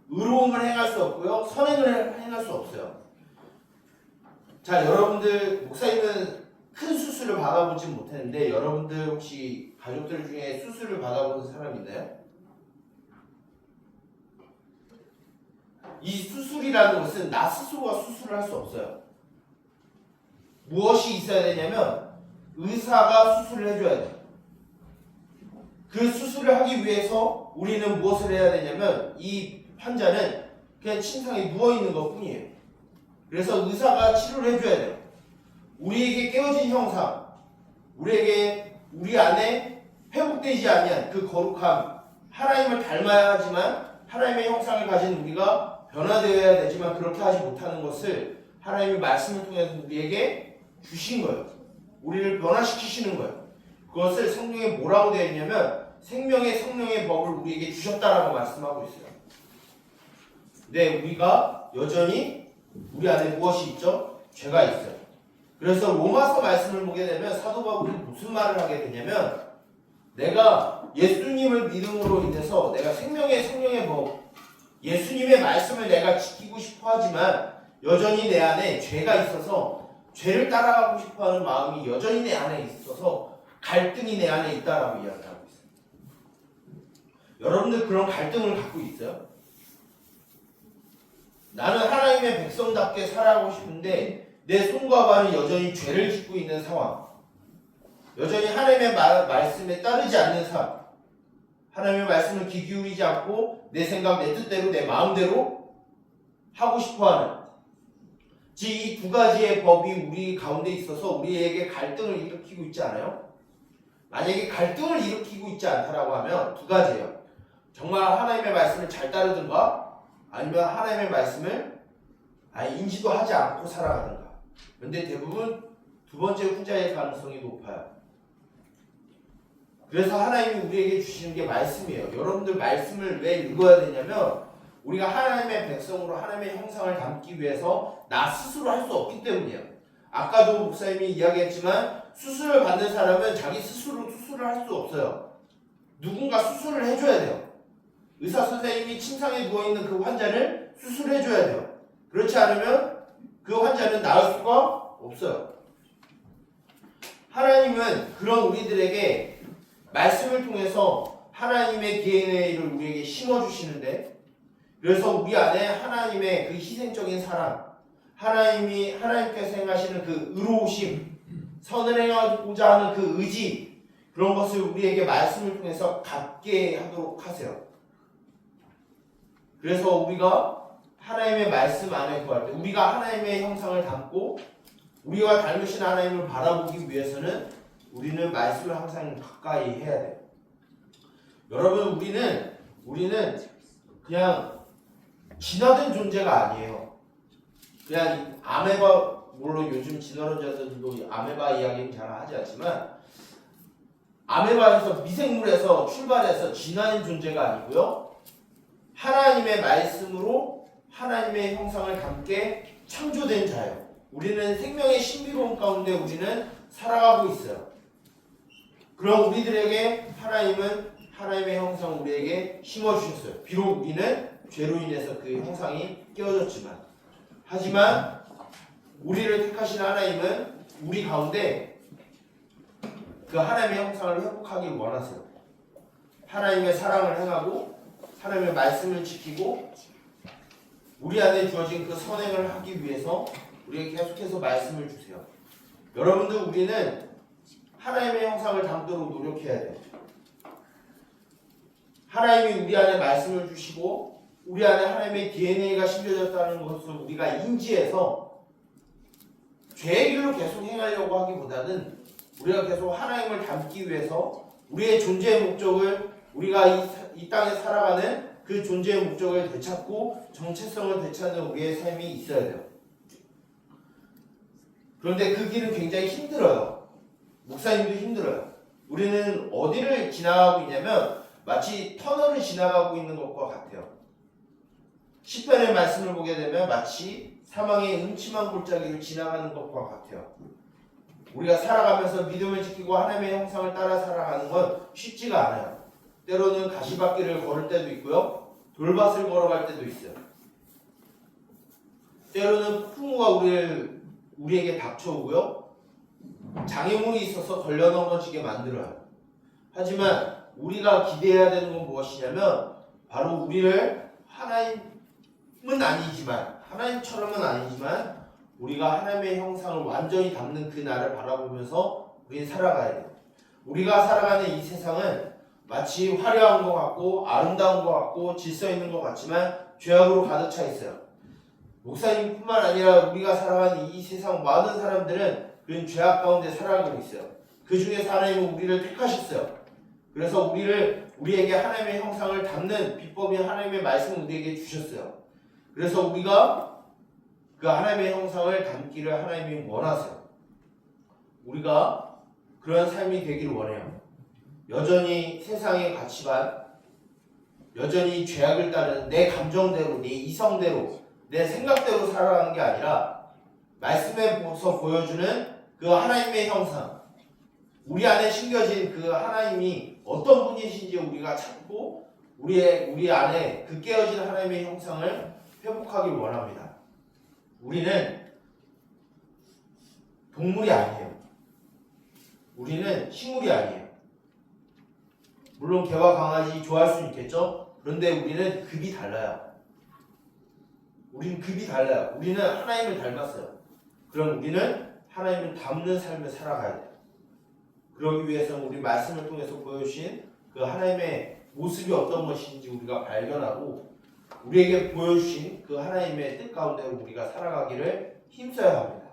의로움을 행할 수 없고요. 선행을 행할 수 없어요. 자, 여러분들 목사님은 큰 수술을 받아보지 못했는데 여러분들 혹시 가족들 중에 수술을 받아본 사람 있나요? 이 수술이라는 것은 나 스스로가 수술을 할 수 없어요. 무엇이 있어야 되냐면 의사가 수술을 해줘야 돼요. 그 수술을 하기 위해서 우리는 무엇을 해야 되냐면 이 환자는 그냥 침상에 누워있는 것 뿐이에요. 그래서 의사가 치료를 해줘야 돼요. 우리에게 깨어진 형상, 우리 안에 회복되지 아니한 그 거룩함, 하나님을 닮아야 하지만 하나님의 형상을 가진 우리가 변화되어야 되지만 그렇게 하지 못하는 것을 하나님의 말씀을 통해서 우리에게 주신 거예요. 우리를 변화시키시는 거예요. 그것을 성경에 뭐라고 되어 있냐면 생명의 성령의 법을 우리에게 주셨다라고 말씀하고 있어요. 근데 우리가 여전히 우리 안에 무엇이 있죠? 죄가 있어요. 그래서 로마서 말씀을 보게 되면 사도 바울이 무슨 말을 하게 되냐면 내가 예수님을 믿음으로 인해서 내가 생명의 성령의 법 예수님의 말씀을 내가 지키고 싶어 하지만 여전히 내 안에 죄가 있어서 죄를 따라가고 싶어하는 마음이 여전히 내 안에 있어서 갈등이 내 안에 있다라고 이야기하고 있어요. 여러분들 그런 갈등을 갖고 있어요? 나는 하나님의 백성답게 살아가고 싶은데 내 손과 발은 여전히 죄를 짓고 있는 상황, 여전히 하나님의 말씀에 따르지 않는 삶, 하나님의 말씀을 귀 기울이지 않고 내 생각, 내 뜻대로, 내 마음대로 하고 싶어하는 이 두 가지의 법이 우리 가운데 있어서 우리에게 갈등을 일으키고 있지 않아요? 만약에 갈등을 일으키고 있지 않다라고 하면 두 가지예요. 정말 하나님의 말씀을 잘 따르든가 아니면 하나님의 말씀을 아예 인지도 하지 않고 살아가든가. 그런데 대부분 두 번째 후자의 가능성이 높아요. 그래서 하나님이 우리에게 주시는 게 말씀이에요. 여러분들 말씀을 왜 읽어야 되냐면 우리가 하나님의 백성으로 하나님의 형상을 담기 위해서 나 스스로 할 수 없기 때문이에요. 아까도 목사님이 이야기했지만 수술을 받는 사람은 자기 스스로 수술을 할 수 없어요. 누군가 수술을 해줘야 돼요. 의사 선생님이 침상에 누워있는 그 환자를 수술해줘야 돼요. 그렇지 않으면 그 환자는 나을 수가 없어요. 하나님은 그런 우리들에게 말씀을 통해서 하나님의 DNA를 우리에게 심어주시는데 그래서 우리 안에 하나님의 그 희생적인 사랑, 하나님께서 행하시는 그 의로우심, 선을 행하고자 하는 그 의지, 그런 것을 우리에게 말씀을 통해서 갖게 하도록 하세요. 그래서 우리가 하나님의 말씀 안에 구할 때 우리가 하나님의 형상을 담고 우리와 닮으신 하나님을 바라보기 위해서는 우리는 말씀을 항상 가까이 해야 돼요. 여러분 우리는 그냥 지나든 존재가 아니에요. 그냥 아메바, 물론 요즘 진화론자들도 아메바 이야기는 잘 하지 않지만 아메바에서 미생물에서 출발해서 진화인 존재가 아니고요. 하나님의 말씀으로 하나님의 형상을 담게 창조된 자예요. 우리는 생명의 신비로움 가운데 우리는 살아가고 있어요. 그럼 우리들에게 하나님은 하나님의 형상 우리에게 심어주셨어요. 비록 우리는 죄로 인해서 그 형상이 깨어졌지만 하지만 우리를 택하신 하나님은 우리 가운데 그 하나님의 형상을 회복하길 원하세요. 하나님의 사랑을 행하고 하나님의 말씀을 지키고 우리 안에 주어진 그 선행을 하기 위해서 우리에게 계속해서 말씀을 주세요. 여러분들 우리는 하나님의 형상을 담도록 노력해야 돼요. 하나님이 우리 안에 말씀을 주시고 우리 안에 하나님의 DNA가 심겨졌다는 것을 우리가 인지해서 죄의 길로 계속 행하려고 하기보다는 우리가 계속 하나님을 닮기 위해서 우리의 존재의 목적을 우리가 이 땅에 살아가는 그 존재의 목적을 되찾고 정체성을 되찾는 우리의 삶이 있어야 돼요. 그런데 그 길은 굉장히 힘들어요. 목사님도 힘들어요. 우리는 어디를 지나가고 있냐면 마치 터널을 지나가고 있는 것과 같아요. 시편의 말씀을 보게 되면 마치 사망의 음침한 골짜기를 지나가는 것과 같아요. 우리가 살아가면서 믿음을 지키고 하나님의 형상을 따라 살아가는 건 쉽지가 않아요. 때로는 가시밭길을 걸을 때도 있고요. 돌밭을 걸어갈 때도 있어요. 때로는 폭풍우가 우리에게 닥쳐오고요. 장애물이 있어서 걸려 넘어지게 만들어요. 하지만 우리가 기대해야 되는 건 무엇이냐면 바로 우리를 하나님처럼은 아니지만 우리가 하나님의 형상을 완전히 담는 그 날을 바라보면서 우리는 살아가야 돼요. 우리가 살아가는 이 세상은 마치 화려한 것 같고 아름다운 것 같고 질서 있는 것 같지만 죄악으로 가득 차 있어요. 목사님뿐만 아니라 우리가 살아가는 이 세상 많은 사람들은 그런 죄악 가운데 살아가고 있어요. 그 중에서 하나님은 우리를 택하셨어요. 그래서 우리에게 하나님의 형상을 담는 비법인 하나님의 말씀을 우리에게 주셨어요. 그래서 우리가 그 하나님의 형상을 담기를 하나님이 원하세요. 우리가 그런 삶이 되기를 원해요. 여전히 세상의 가치관, 여전히 죄악을 따르는 내 감정대로, 내 이성대로, 내 생각대로 살아가는 게 아니라 말씀에서 보여주는 그 하나님의 형상, 우리 안에 심겨진 그 하나님이 어떤 분이신지 우리가 찾고 우리 안에 그 깨어진 하나님의 형상을 회복하길 원합니다. 우리는 동물이 아니에요. 우리는 식물이 아니에요. 물론 개와 강아지 좋아할 수 있겠죠? 그런데 우리는 급이 달라요. 우리는 급이 달라요. 우리는 하나님을 닮았어요. 그럼 우리는 하나님을 닮는 삶을 살아가야 돼요. 그러기 위해서는 우리 말씀을 통해서 보여주신 그 하나님의 모습이 어떤 것인지 우리가 발견하고 우리에게 보여주신 그 하나님의 뜻 가운데로 우리가 살아가기를 힘써야 합니다.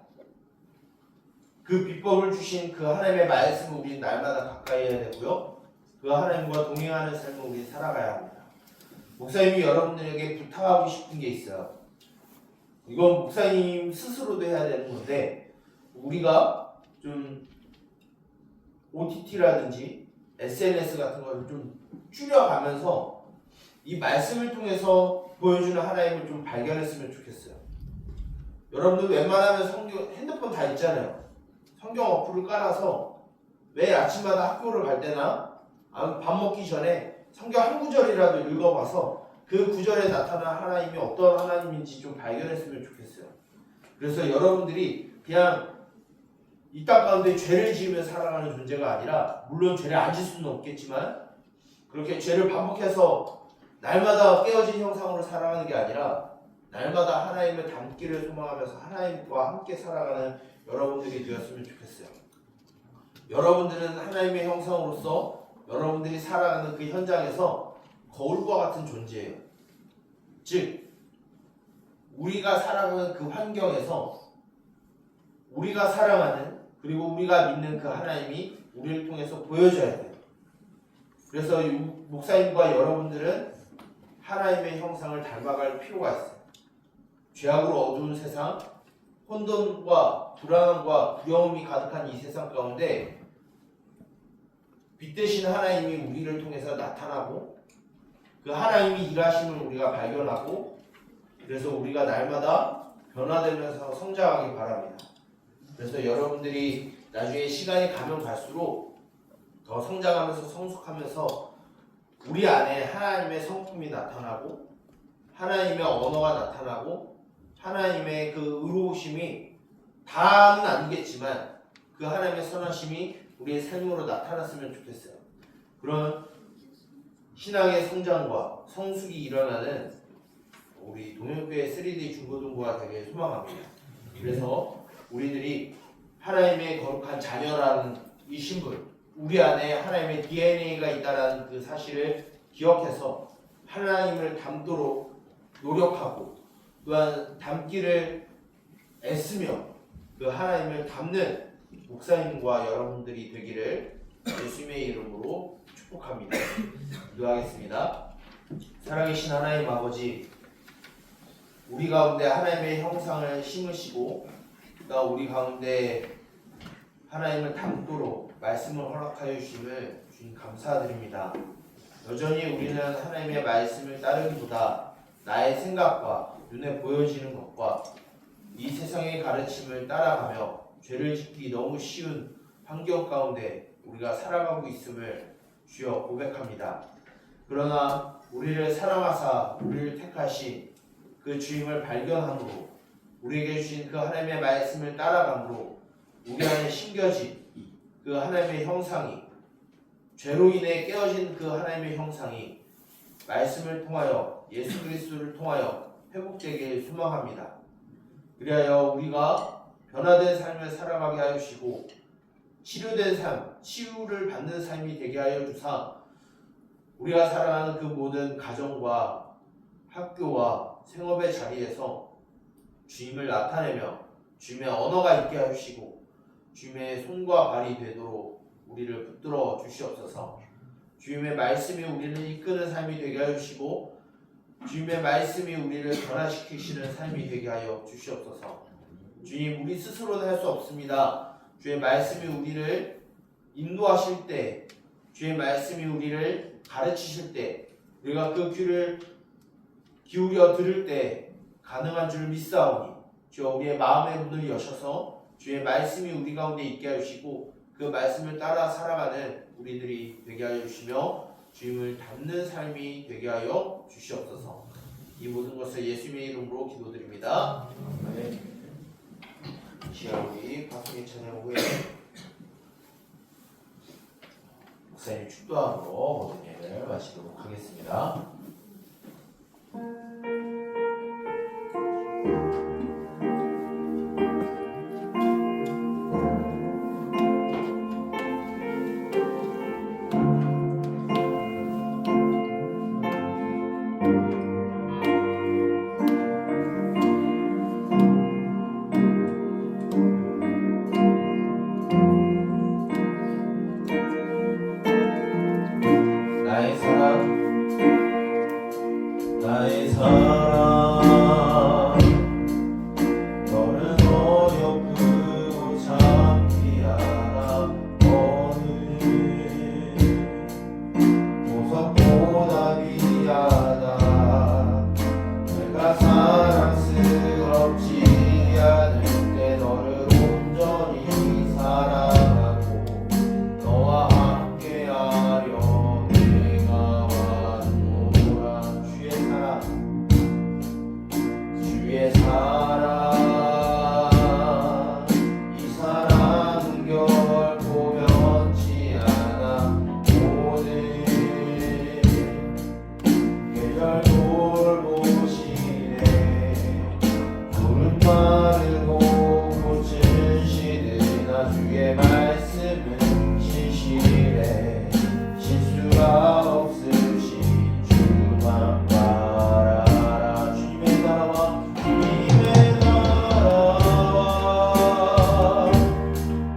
그 비법을 주신 그 하나님의 말씀을 우리는 날마다 가까이 해야 되고요. 그 하나님과 동행하는 삶을 우리 살아가야 합니다. 목사님이 여러분들에게 부탁하고 싶은 게 있어요. 이건 목사님 스스로도 해야 되는 건데 우리가 좀 OTT라든지 SNS 같은 걸 좀 줄여가면서 이 말씀을 통해서 보여주는 하나님을 좀 발견했으면 좋겠어요. 여러분들 웬만하면 핸드폰 다 있잖아요. 성경 어플을 깔아서 매일 아침마다 학교를 갈 때나 밥 먹기 전에 성경 한 구절이라도 읽어봐서 그 구절에 나타난 하나님이 어떤 하나님인지 좀 발견했으면 좋겠어요. 그래서 여러분들이 그냥 이 땅 가운데 죄를 지으며 살아가는 존재가 아니라 물론 죄를 안 질 수는 없겠지만 그렇게 죄를 반복해서 날마다 깨어진 형상으로 살아가는 게 아니라 날마다 하나님을 닮기를 소망하면서 하나님과 함께 살아가는 여러분들이 되었으면 좋겠어요. 여러분들은 하나님의 형상으로서 여러분들이 살아가는 그 현장에서 거울과 같은 존재예요. 즉 우리가 살아가는 그 환경에서 우리가 사랑하는 그리고 우리가 믿는 그 하나님이 우리를 통해서 보여져야 돼요. 그래서 목사님과 여러분들은 하나님의 형상을 닮아갈 필요가 있어요. 죄악으로 어두운 세상, 혼돈과 불안함과 두려움이 가득한 이 세상 가운데 빛 되신 하나님이 우리를 통해서 나타나고 그 하나님이 일하심을 우리가 발견하고 그래서 우리가 날마다 변화되면서 성장하기 바랍니다. 그래서 여러분들이 나중에 시간이 가면 갈수록 더 성장하면서 성숙하면서 우리 안에 하나님의 성품이 나타나고 하나님의 언어가 나타나고 하나님의 그 의로우심이 다는 아니겠지만 그 하나님의 선하심이 우리의 삶으로 나타났으면 좋겠어요. 그런 신앙의 성장과 성숙이 일어나는 우리 동현교회 3D 중고등부가 되길 소망합니다. 그래서 우리들이 하나님의 거룩한 자녀라는 이 신분, 우리 안에 하나님의 DNA가 있다는 그 사실을 기억해서 하나님을 닮도록 노력하고 또한 닮기를 애쓰며 그 하나님을 닮는 목사님과 여러분들이 되기를 예수님의 이름으로 축복합니다. 기도하겠습니다. 사랑이신 하나님 아버지, 우리 가운데 하나님의 형상을 심으시고 또 우리 가운데 하나님을 닮도록 말씀을 허락하여 주심을 주님 감사드립니다. 여전히 우리는 하나님의 말씀을 따르기보다 나의 생각과 눈에 보여지는 것과 이 세상의 가르침을 따라가며 죄를 짓기 너무 쉬운 환경 가운데 우리가 살아가고 있음을 주여 고백합니다. 그러나 우리를 사랑하사 우리를 택하신 그 주임을 발견함으로 우리에게 주신 그 하나님의 말씀을 따라감으로 우리 안에 심겨진 그 하나님의 형상이 죄로 인해 깨어진 그 하나님의 형상이 말씀을 통하여 예수 그리스도를 통하여 회복되길 소망합니다. 그리하여 우리가 변화된 삶을 살아가게 하여 주시고 치료된 삶, 치유를 받는 삶이 되게 하여 주사 우리가 살아가는 그 모든 가정과 학교와 생업의 자리에서 주님을 나타내며 주님의 언어가 있게 하시고 주님의 손과 발이 되도록 우리를 붙들어 주시옵소서. 주님의 말씀이 우리를 이끄는 삶이 되게 하여 주시고 주님의 말씀이 우리를 변화시키시는 삶이 되게 하여 주시옵소서. 주님, 우리 스스로는 할 수 없습니다. 주의 말씀이 우리를 인도하실 때, 주의 말씀이 우리를 가르치실 때, 우리가 그 귀를 기울여 들을 때 가능한 줄 믿사오니 주여 우리의 마음의 문을 여셔서 주의 말씀이 우리 가운데 있게 하시고 그 말씀을 따라 살아가는 우리들이 되게 하여 주시며 주님을 닮는 삶이 되게 하여 주시옵소서. 이 모든 것을 예수님의 이름으로 기도드립니다. 아멘. 이 시간 우리 박수의 찬양 후에 목사님 축도함으로 모든 예배를 마치도록 하겠습니다. 나의 사랑 너는 어렵고 참기 하나 너는 보석보다 귀하다 내가 사랑스럽지 않은데 너를 온전히 사랑하고 너와 함께하려 내가 왔노라. 주의 사랑 이 사랑은 결코 변치 않아 모든 계절 돌보시네 푸른 마르고 꽃은 시드나 주의 말씀은 신실해 실수가 없으신 주만 바라라. 주님의 나라와 주님의 나라와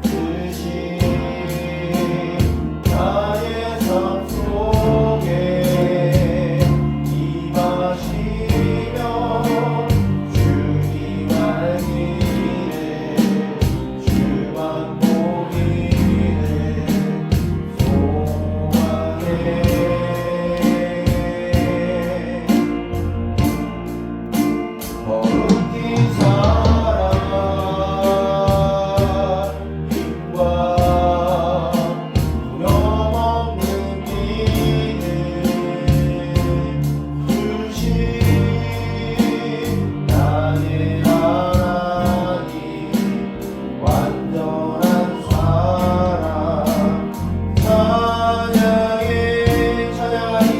뜻이 나의 삶 속에 임하시며 주님 알기를 주만 보기를 소망해. 거룩히 사랑과 두려움없는 믿음 주신 나의 하나님 완전한 사랑 찬양해 찬양하리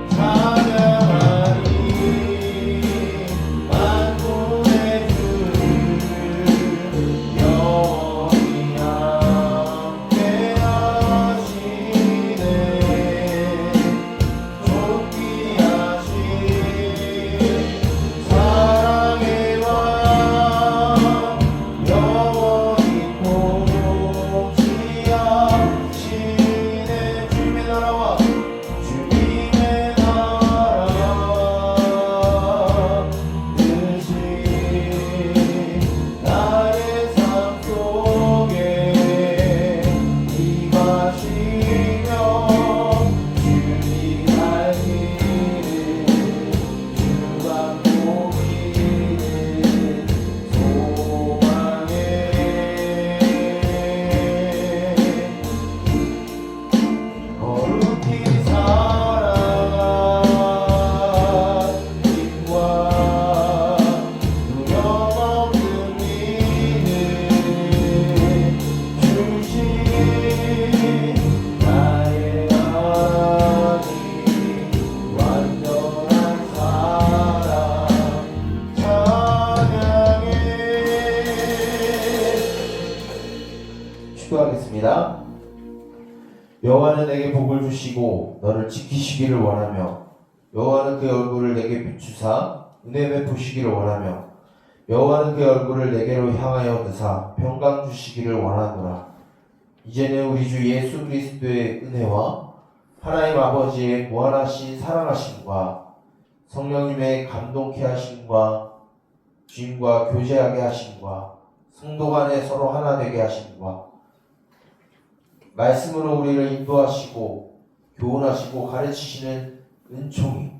찬양하리 만군의 주를 영원히 함께하시네 존귀하신 사랑의 왕 영원히 통치하시네 주님의 나라와 주님의 나라 뜻이 나의 삶 속에 임하시며 주님 알기를 주만 보기를 소망해. 거룩히 사랑과 두려움없는 믿음 주신 나의 하나님 완전한 사랑 찬양해. 축도하겠습니다. 여호와는 내게 복을 주시고 너를 지키시기를 원하며 여호와는 그 얼굴을 내게 비추사 은혜 베푸시기를 원하며 여호와는 그 얼굴을 내게로 향하여 드사 평강 주시기를 원하노라. 이제는 우리 주 예수 그리스도의 은혜와 하나님 아버지의 무한하신 사랑하심과 성령님의 감동케 하심과 주님과 교제하게 하심과 성도 간에 서로 하나 되게 하심과 말씀으로 우리를 인도하시고 교훈하시고 가르치시는 은총이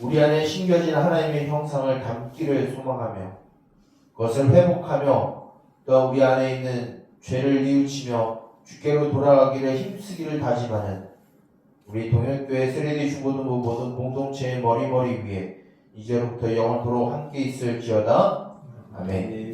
우리 안에 심겨진 하나님의 형상을 담기를 소망하며 그것을 회복하며 또 우리 안에 있는 죄를 뉘우치며 주께로 돌아가기를 힘쓰기를 다짐하는 우리 동현교회 세례대 중고등부 모든 공동체의 머리머리 위에 이제로부터 영원토록 함께 있을지어다. 아멘.